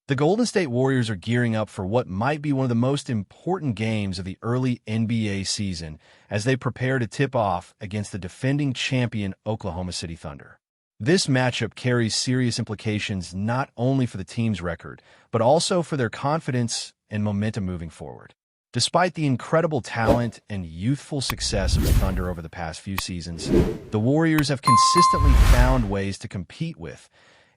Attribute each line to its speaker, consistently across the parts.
Speaker 1: The Golden State Warriors are gearing up for what might be one of the most important games of the early NBA season as they prepare to tip off against the defending champion Oklahoma City Thunder. This matchup carries serious implications not only for the team's record, but also for their confidence and momentum moving forward. Despite the incredible talent and youthful success of the Thunder over the past few seasons, the Warriors have consistently found ways to compete with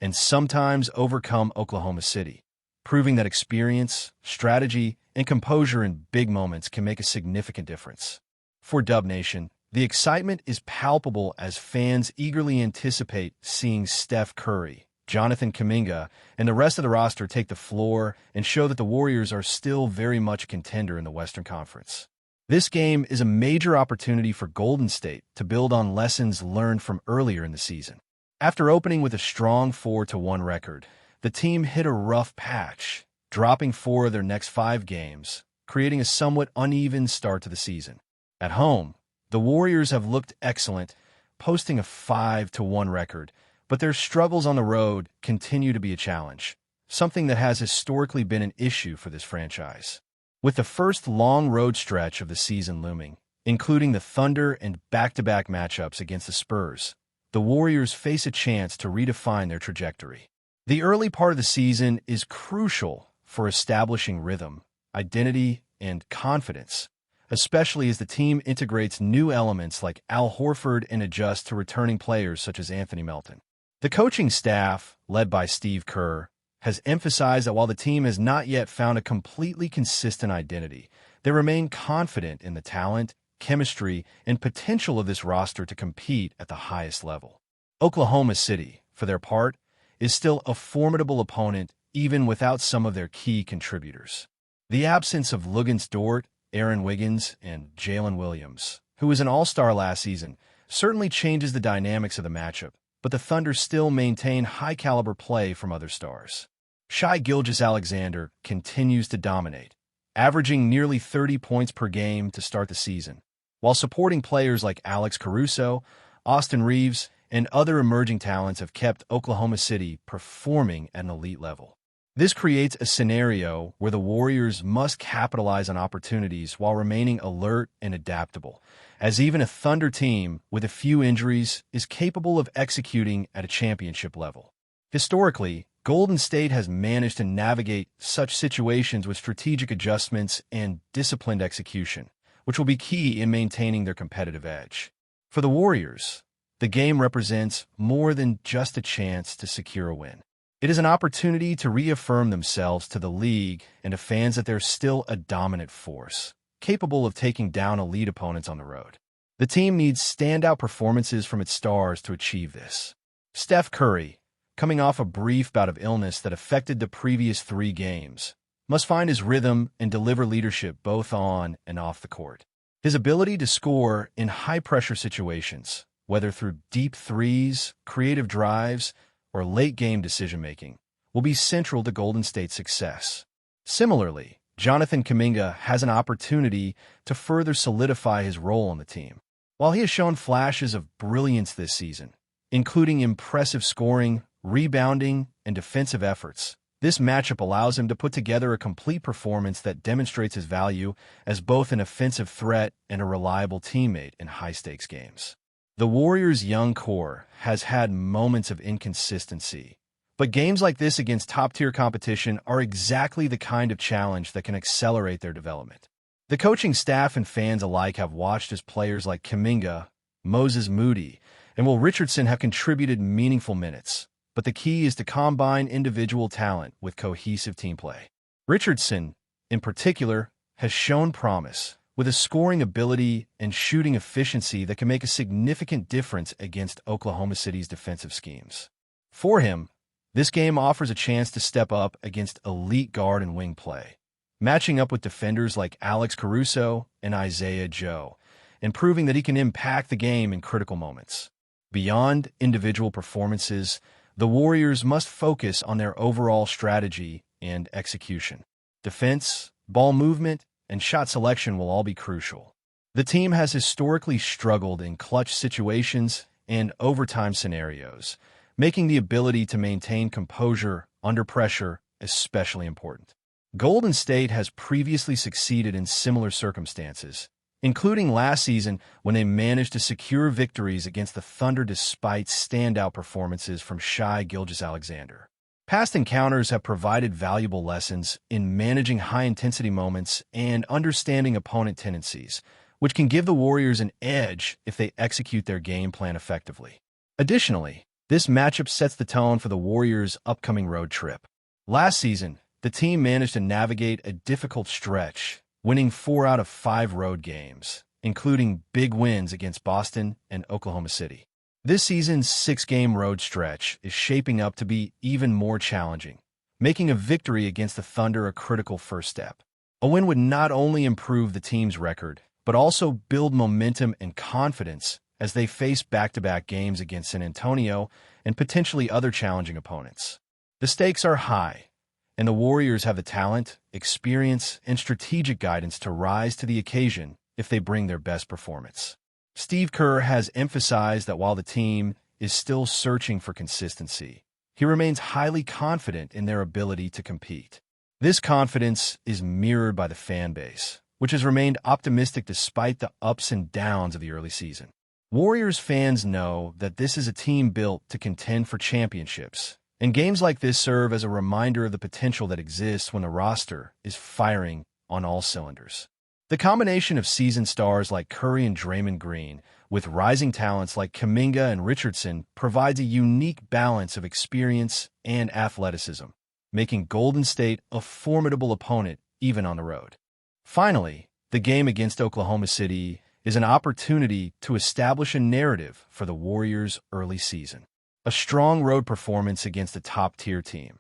Speaker 1: and sometimes overcome Oklahoma City, proving that experience, strategy, and composure in big moments can make a significant difference. For Dub Nation, the excitement is palpable as fans eagerly anticipate seeing Steph Curry, Jonathan Kuminga, and the rest of the roster take the floor and show that the Warriors are still very much a contender in the Western Conference. This game is a major opportunity for Golden State to build on lessons learned from earlier in the season. After opening with a strong 4-1 record, the team hit a rough patch, dropping 4 of their next 5 games, creating a somewhat uneven start to the season. At home, the Warriors have looked excellent, posting a 5-1 record, but their struggles on the road continue to be a challenge, something that has historically been an issue for this franchise. With the first long road stretch of the season looming, including the Thunder and back-to-back matchups against the Spurs, the Warriors face a chance to redefine their trajectory. The early part of the season is crucial for establishing rhythm, identity, and confidence, especially as the team integrates new elements like Al Horford and adjusts to returning players such as Anthony Melton. The coaching staff, led by Steve Kerr, has emphasized that while the team has not yet found a completely consistent identity, they remain confident in the talent, chemistry, and potential of this roster to compete at the highest level. Oklahoma City, for their part, is still a formidable opponent even without some of their key contributors. The absence of Luguentz Dort, Aaron Wiggins, and Jalen Williams, who was an all-star last season, certainly changes the dynamics of the matchup, but the Thunder still maintain high-caliber play from other stars. Shai Gilgeous-Alexander continues to dominate, averaging nearly 30 points per game to start the season, while supporting players like Alex Caruso, Austin Reeves, and other emerging talents have kept Oklahoma City performing at an elite level. This creates a scenario where the Warriors must capitalize on opportunities while remaining alert and adaptable, as even a Thunder team with a few injuries is capable of executing at a championship level. Historically, Golden State has managed to navigate such situations with strategic adjustments and disciplined execution, which will be key in maintaining their competitive edge. For the Warriors, the game represents more than just a chance to secure a win. It is an opportunity to reaffirm themselves to the league and to fans that they're still a dominant force, capable of taking down elite opponents on the road. The team needs standout performances from its stars to achieve this. Steph Curry, coming off a brief bout of illness that affected the previous 3 games, must find his rhythm and deliver leadership both on and off the court. His ability to score in high-pressure situations, whether through deep threes, creative drives, or late-game decision-making, will be central to Golden State's success. Similarly, Jonathan Kuminga has an opportunity to further solidify his role on the team. While he has shown flashes of brilliance this season, including impressive scoring, rebounding, and defensive efforts, this matchup allows him to put together a complete performance that demonstrates his value as both an offensive threat and a reliable teammate in high-stakes games. The Warriors' young core has had moments of inconsistency, but games like this against top-tier competition are exactly the kind of challenge that can accelerate their development. The coaching staff and fans alike have watched as players like Kuminga, Moses Moody, and Will Richardson have contributed meaningful minutes, but the key is to combine individual talent with cohesive team play. Richardson, in particular, has shown promise, with a scoring ability and shooting efficiency that can make a significant difference against Oklahoma City's defensive schemes. For him, this game offers a chance to step up against elite guard and wing play, matching up with defenders like Alex Caruso and Isaiah Joe, and proving that he can impact the game in critical moments. Beyond individual performances, the Warriors must focus on their overall strategy and execution. Defense, ball movement, and shot selection will all be crucial. The team has historically struggled in clutch situations and overtime scenarios, making the ability to maintain composure under pressure especially important. Golden State has previously succeeded in similar circumstances, including last season when they managed to secure victories against the Thunder despite standout performances from Shai Gilgeous-Alexander. Past encounters have provided valuable lessons in managing high-intensity moments and understanding opponent tendencies, which can give the Warriors an edge if they execute their game plan effectively. Additionally, this matchup sets the tone for the Warriors' upcoming road trip. Last season, the team managed to navigate a difficult stretch, winning 4 out of 5 road games, including big wins against Boston and Oklahoma City. This season's 6-game road stretch is shaping up to be even more challenging, making a victory against the Thunder a critical first step. A win would not only improve the team's record, but also build momentum and confidence as they face back-to-back games against San Antonio and potentially other challenging opponents. The stakes are high, and the Warriors have the talent, experience, and strategic guidance to rise to the occasion if they bring their best performance. Steve Kerr has emphasized that while the team is still searching for consistency, he remains highly confident in their ability to compete. This confidence is mirrored by the fan base, which has remained optimistic despite the ups and downs of the early season. Warriors fans know that this is a team built to contend for championships, and games like this serve as a reminder of the potential that exists when the roster is firing on all cylinders. The combination of seasoned stars like Curry and Draymond Green, with rising talents like Kuminga and Richardson, provides a unique balance of experience and athleticism, making Golden State a formidable opponent even on the road. Finally, the game against Oklahoma City is an opportunity to establish a narrative for the Warriors' early season. A strong road performance against a top-tier team,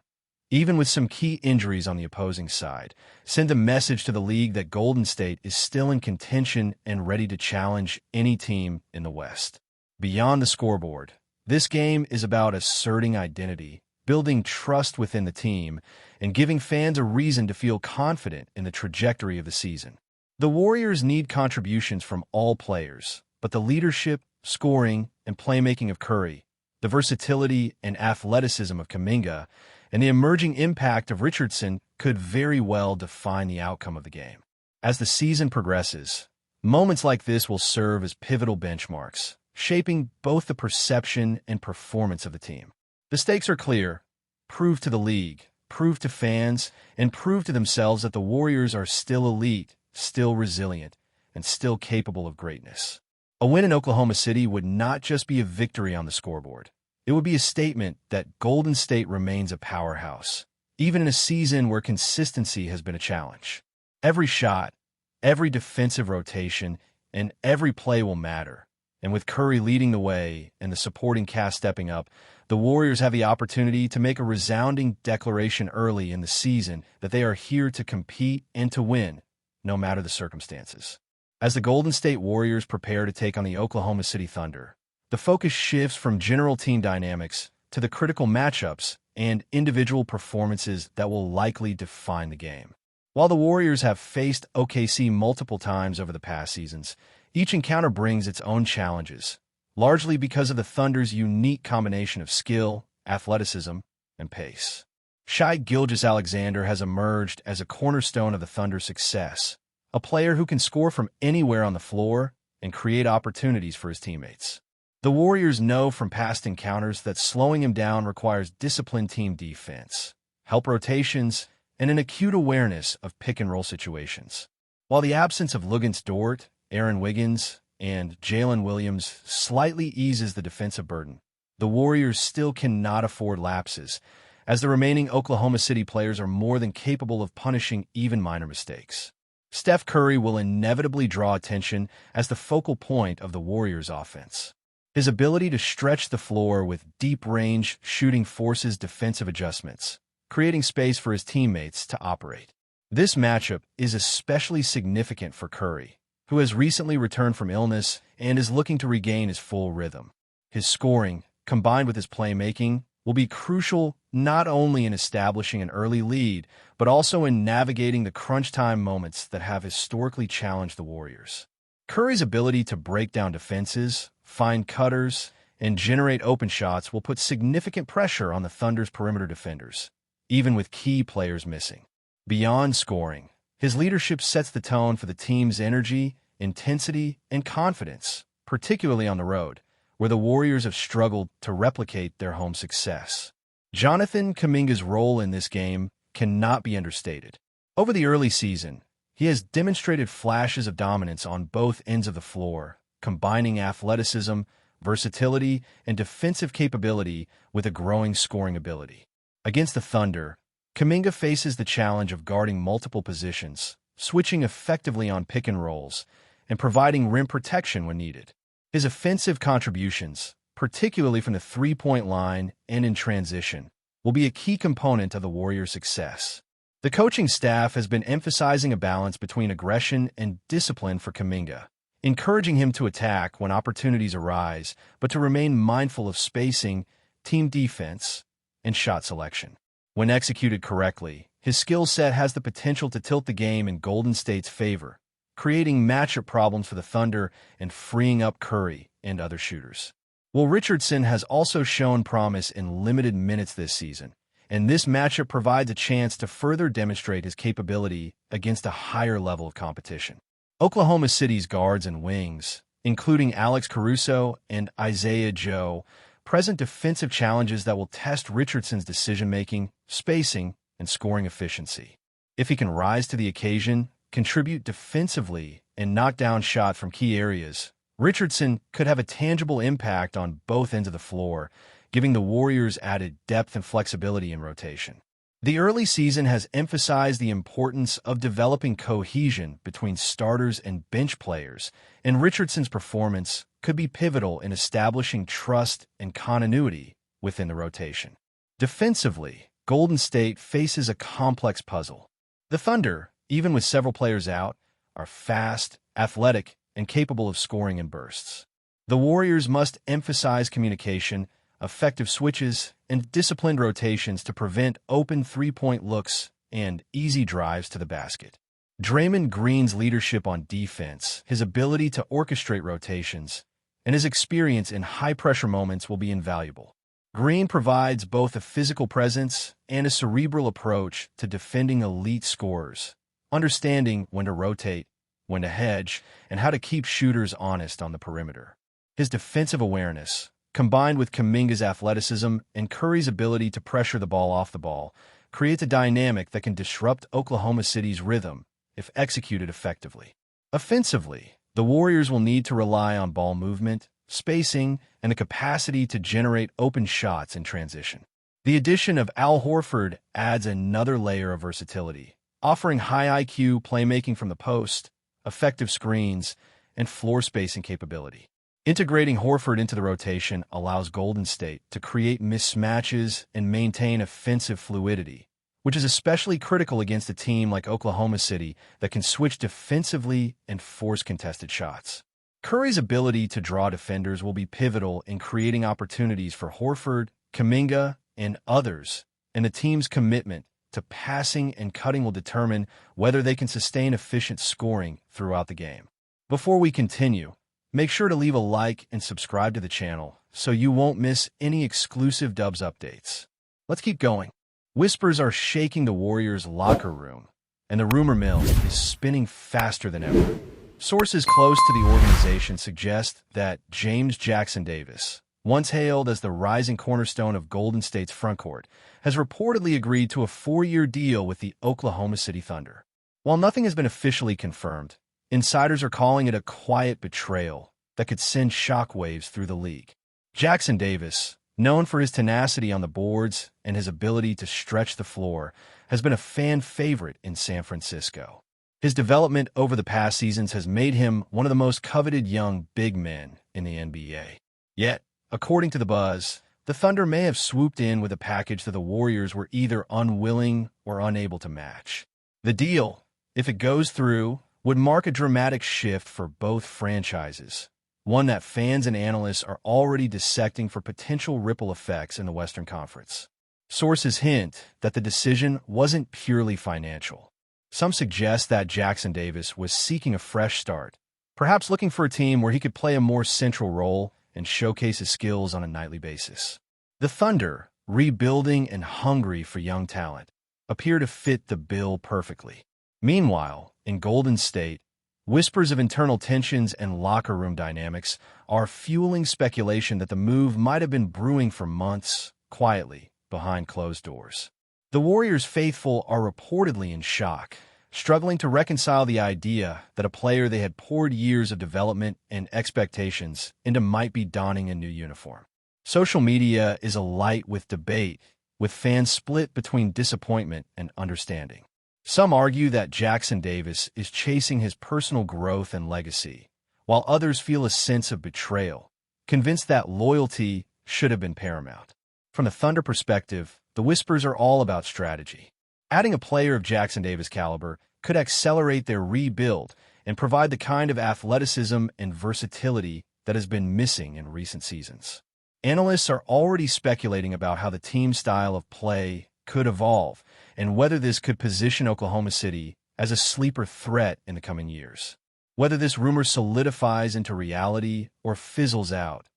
Speaker 1: even with some key injuries on the opposing side, send a message to the league that Golden State is still in contention and ready to challenge any team in the West. Beyond the scoreboard, this game is about asserting identity, building trust within the team, and giving fans a reason to feel confident in the trajectory of the season. The Warriors need contributions from all players, but the leadership, scoring, and playmaking of Curry, the versatility and athleticism of Kuminga, and the emerging impact of Richardson could very well define the outcome of the game. As the season progresses, moments like this will serve as pivotal benchmarks, shaping both the perception and performance of the team. The stakes are clear. Prove to the league, prove to fans, and prove to themselves that the Warriors are still elite, still resilient, and still capable of greatness. A win in Oklahoma City would not just be a victory on the scoreboard. It would be a statement that Golden State remains a powerhouse, even in a season where consistency has been a challenge. Every shot, every defensive rotation, and every play will matter. And with Curry leading the way and the supporting cast stepping up, the Warriors have the opportunity to make a resounding declaration early in the season that they are here to compete and to win, no matter the circumstances. As the Golden State Warriors prepare to take on the Oklahoma City Thunder, the focus shifts from general team dynamics to the critical matchups and individual performances that will likely define the game. While the Warriors have faced OKC multiple times over the past seasons, each encounter brings its own challenges, largely because of the Thunder's unique combination of skill, athleticism, and pace. Shai Gilgeous-Alexander has emerged as a cornerstone of the Thunder's success, a player who can score from anywhere on the floor and create opportunities for his teammates. The Warriors know from past encounters that slowing him down requires disciplined team defense, help rotations, and an acute awareness of pick-and-roll situations. While the absence of Luguentz Dort, Aaron Wiggins, and Jalen Williams slightly eases the defensive burden, the Warriors still cannot afford lapses, as the remaining Oklahoma City players are more than capable of punishing even minor mistakes. Steph Curry will inevitably draw attention as the focal point of the Warriors' offense. His ability to stretch the floor with deep-range shooting forces defensive adjustments, creating space for his teammates to operate. This matchup is especially significant for Curry, who has recently returned from illness and is looking to regain his full rhythm. His scoring, combined with his playmaking, will be crucial not only in establishing an early lead, but also in navigating the crunch-time moments that have historically challenged the Warriors. Curry's ability to break down defenses, find cutters, and generate open shots will put significant pressure on the Thunder's perimeter defenders, even with key players missing. Beyond scoring, his leadership sets the tone for the team's energy, intensity, and confidence, particularly on the road, where the Warriors have struggled to replicate their home success. Jonathan Kuminga's role in this game cannot be understated. Over the early season, he has demonstrated flashes of dominance on both ends of the floor, combining athleticism, versatility, and defensive capability with a growing scoring ability. Against the Thunder, Kuminga faces the challenge of guarding multiple positions, switching effectively on pick and rolls, and providing rim protection when needed. His offensive contributions, particularly from the three-point line and in transition, will be a key component of the Warriors' success. The coaching staff has been emphasizing a balance between aggression and discipline for Kuminga, encouraging him to attack when opportunities arise, but to remain mindful of spacing, team defense, and shot selection. When executed correctly, his skill set has the potential to tilt the game in Golden State's favor, creating matchup problems for the Thunder and freeing up Curry and other shooters. Will Richardson has also shown promise in limited minutes this season, and this matchup provides a chance to further demonstrate his capability against a higher level of competition. Oklahoma City's guards and wings, including Alex Caruso and Isaiah Joe, present defensive challenges that will test Richardson's decision-making, spacing, and scoring efficiency. If he can rise to the occasion, contribute defensively, and knock down shots from key areas, Richardson could have a tangible impact on both ends of the floor, giving the Warriors added depth and flexibility in rotation. The early season has emphasized the importance of developing cohesion between starters and bench players, and Richardson's performance could be pivotal in establishing trust and continuity within the rotation. Defensively, Golden State faces a complex puzzle. The Thunder, even with several players out, are fast, athletic, and capable of scoring in bursts. The Warriors must emphasize communication, effective switches, and disciplined rotations to prevent open three-point looks and easy drives to the basket. Draymond Green's leadership on defense, his ability to orchestrate rotations, and his experience in high-pressure moments will be invaluable. Green provides both a physical presence and a cerebral approach to defending elite scorers, understanding when to rotate, when to hedge, and how to keep shooters honest on the perimeter. His defensive awareness, combined with Kuminga's athleticism and Curry's ability to pressure the ball off the ball, creates a dynamic that can disrupt Oklahoma City's rhythm if executed effectively. Offensively, the Warriors will need to rely on ball movement, spacing, and the capacity to generate open shots in transition. The addition of Al Horford adds another layer of versatility, offering high IQ playmaking from the post, effective screens, and floor spacing capability. Integrating Horford into the rotation allows Golden State to create mismatches and maintain offensive fluidity, which is especially critical against a team like Oklahoma City that can switch defensively and force contested shots. Curry's ability to draw defenders will be pivotal in creating opportunities for Horford, Kuminga, and others, and the team's commitment to passing and cutting will determine whether they can sustain efficient scoring throughout the game. Before we continue, make sure to leave a like and subscribe to the channel so you won't miss any exclusive Dubs updates. Let's keep going. Whispers are shaking the Warriors' locker room, and the rumor mill is spinning faster than ever. Sources close to the organization suggest that James Jackson Davis, once hailed as the rising cornerstone of Golden State's frontcourt, has reportedly agreed to a 4-year deal with the Oklahoma City Thunder. While nothing has been officially confirmed, insiders are calling it a quiet betrayal that could send shockwaves through the league. Jackson Davis, known for his tenacity on the boards and his ability to stretch the floor, has been a fan favorite in San Francisco. His development over the past seasons has made him one of the most coveted young big men in the NBA. Yet, according to the buzz, the Thunder may have swooped in with a package that the Warriors were either unwilling or unable to match. The deal, if it goes through, would mark a dramatic shift for both franchises, one that fans and analysts are already dissecting for potential ripple effects in the Western Conference. Sources hint that the decision wasn't purely financial. Some suggest that Jackson Davis was seeking a fresh start, perhaps looking for a team where he could play a more central role and showcase his skills on a nightly basis. The Thunder, rebuilding and hungry for young talent, appear to fit the bill perfectly. Meanwhile, in Golden State, whispers of internal tensions and locker room dynamics are fueling speculation that the move might have been brewing for months, quietly, behind closed doors. The Warriors faithful are reportedly in shock, struggling to reconcile the idea that a player they had poured years of development and expectations into might be donning a new uniform. Social media is alight with debate, with fans split between disappointment and understanding. Some argue that Jackson Davis is chasing his personal growth and legacy, while others feel a sense of betrayal, convinced that loyalty should have been paramount. From the Thunder perspective, the whispers are all about strategy. Adding a player of Jackson Davis' caliber could accelerate their rebuild and provide the kind of athleticism and versatility that has been missing in recent seasons. Analysts are already speculating about how the team's style of play could evolve and whether this could position Oklahoma City as a sleeper threat in the coming years. Whether this rumor solidifies into reality or fizzles out,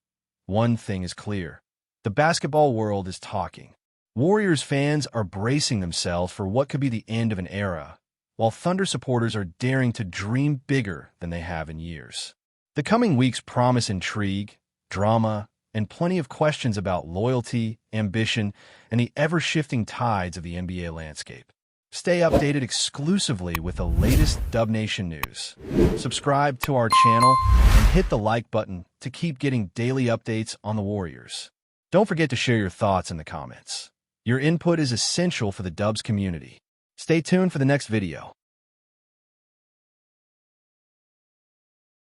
Speaker 1: one thing is clear. The basketball world is talking. Warriors fans are bracing themselves for what could be the end of an era, while Thunder supporters are daring to dream bigger than they have in years. The coming weeks promise intrigue, drama, and plenty of questions about loyalty, ambition, and the ever-shifting tides of the NBA landscape. Stay updated exclusively with the latest Dub Nation news. Subscribe to our channel and hit the like button to keep getting daily updates on the Warriors. Don't forget to share your thoughts in the comments. Your input is essential for the Dubs community. Stay tuned for the next video.